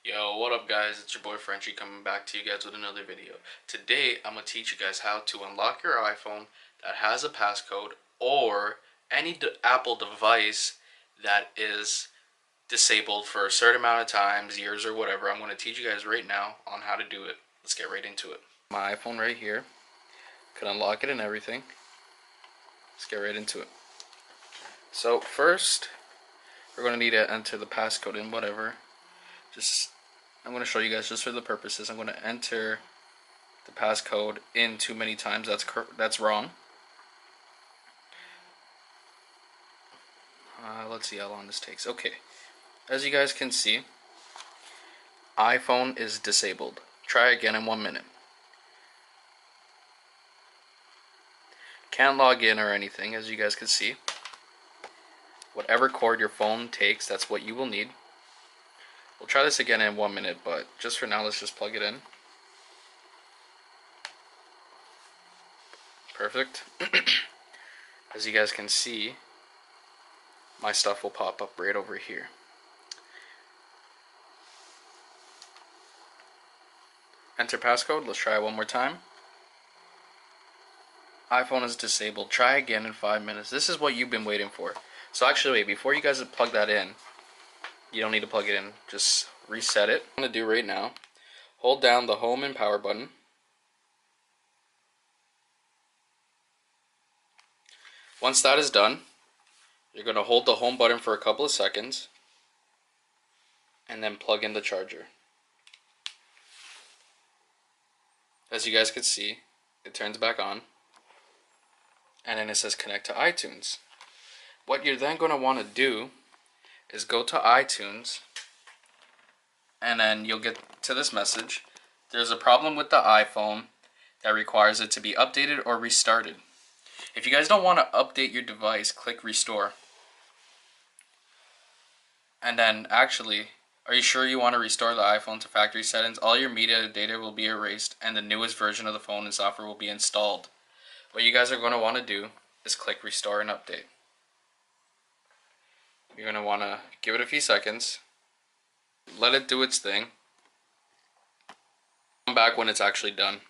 Yo, what up guys? It's your boy Frenchie coming back to you guys with another video. Today, I'm going to teach you guys how to unlock your iPhone that has a passcode or any Apple device that is disabled for a certain amount of times, years or whatever. I'm going to teach you guys right now on how to do it. Let's get right into it. My iPhone right here. Could unlock it and everything. Let's get right into it. So first, we're going to need to enter the passcode in whatever. I'm going to show you guys just for the purposes. I'm going to enter the passcode in too many times. That's wrong. Let's see how long this takes. Okay, as you guys can see, iPhone is disabled. Try again in 1 minute. Can't log in or anything, as you guys can see. Whatever cord your phone takes, that's what you will need. We'll try this again in 1 minute, but just for now, let's just plug it in. Perfect. As you guys can see, my stuff will pop up right over here. Enter passcode. Let's try it one more time. iPhone is disabled. Try again in 5 minutes. This is what you've been waiting for. So actually, wait, before you guys plug that in, you don't need to plug it in. Just reset it. What I'm going to do right now, hold down the home and power button. Once that is done, you're going to hold the home button for a couple of seconds and then plug in the charger. As you guys can see, it turns back on and then it says connect to iTunes. What you're then going to want to do is go to iTunes and then you'll get to this message. There's a problem with the iPhone that requires it to be updated or restarted. If you guys don't want to update your device, click restore. And then actually, are you sure you want to restore the iPhone to factory settings? All your media data will be erased and the newest version of the phone and software will be installed. What you guys are going to want to do is click restore and update. You're going to want to give it a few seconds. Let it do its thing. Come back when it's actually done.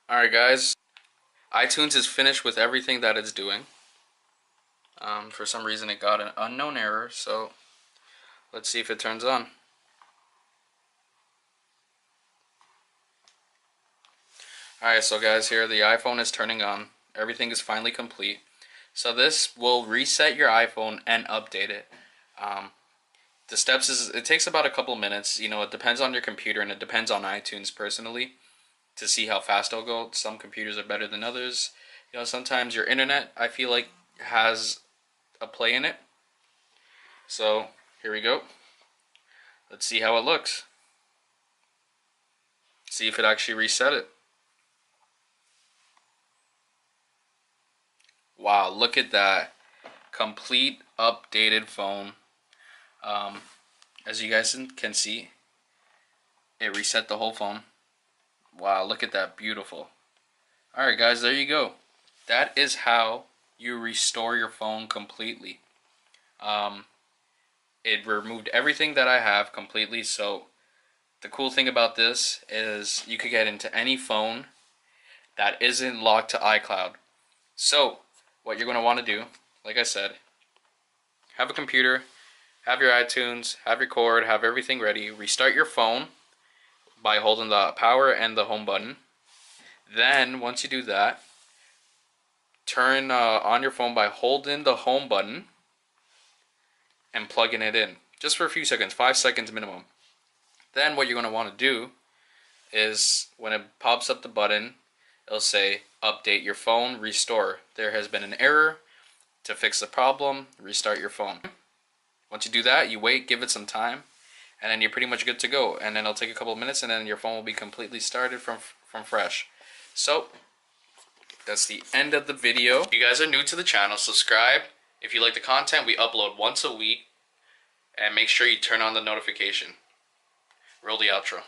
Alright guys, iTunes is finished with everything that it's doing. For some reason it got an unknown error, so let's see if it turns on. Alright, so guys, here the iPhone is turning on. Everything is finally complete. So this will reset your iPhone and update it. The steps is, it takes about a couple minutes. You know, it depends on your computer and it depends on iTunes personally to see how fast it'll go. Some computers are better than others. You know, sometimes your internet, I feel like, has a play in it. So here we go. Let's see how it looks. See if it actually reset it. Wow, look at that. Complete updated phone. As you guys can see, it reset the whole phone. Wow, look at that. Beautiful. Alright guys, there you go. That is how you restore your phone completely. It removed everything that I have completely. So the cool thing about this is you could get into any phone that isn't locked to iCloud. So what you're going to want to do, like I said, have a computer, have your iTunes, have your cord, have everything ready. Restart your phone by holding the power and the home button. Then once you do that, turn on your phone by holding the home button and plugging it in. Just for a few seconds, 5 seconds minimum. Then what you're going to want to do is when it pops up the button, it'll say update your phone, restore. There has been an error. To fix the problem, restart your phone. Once you do that, you wait, give it some time, and then you're pretty much good to go. And then it'll take a couple of minutes and then your phone will be completely started from fresh. So that's the end of the video. If you guys are new to the channel, subscribe. If you like the content, we upload once a week. And make sure you turn on the notification. Roll the outro.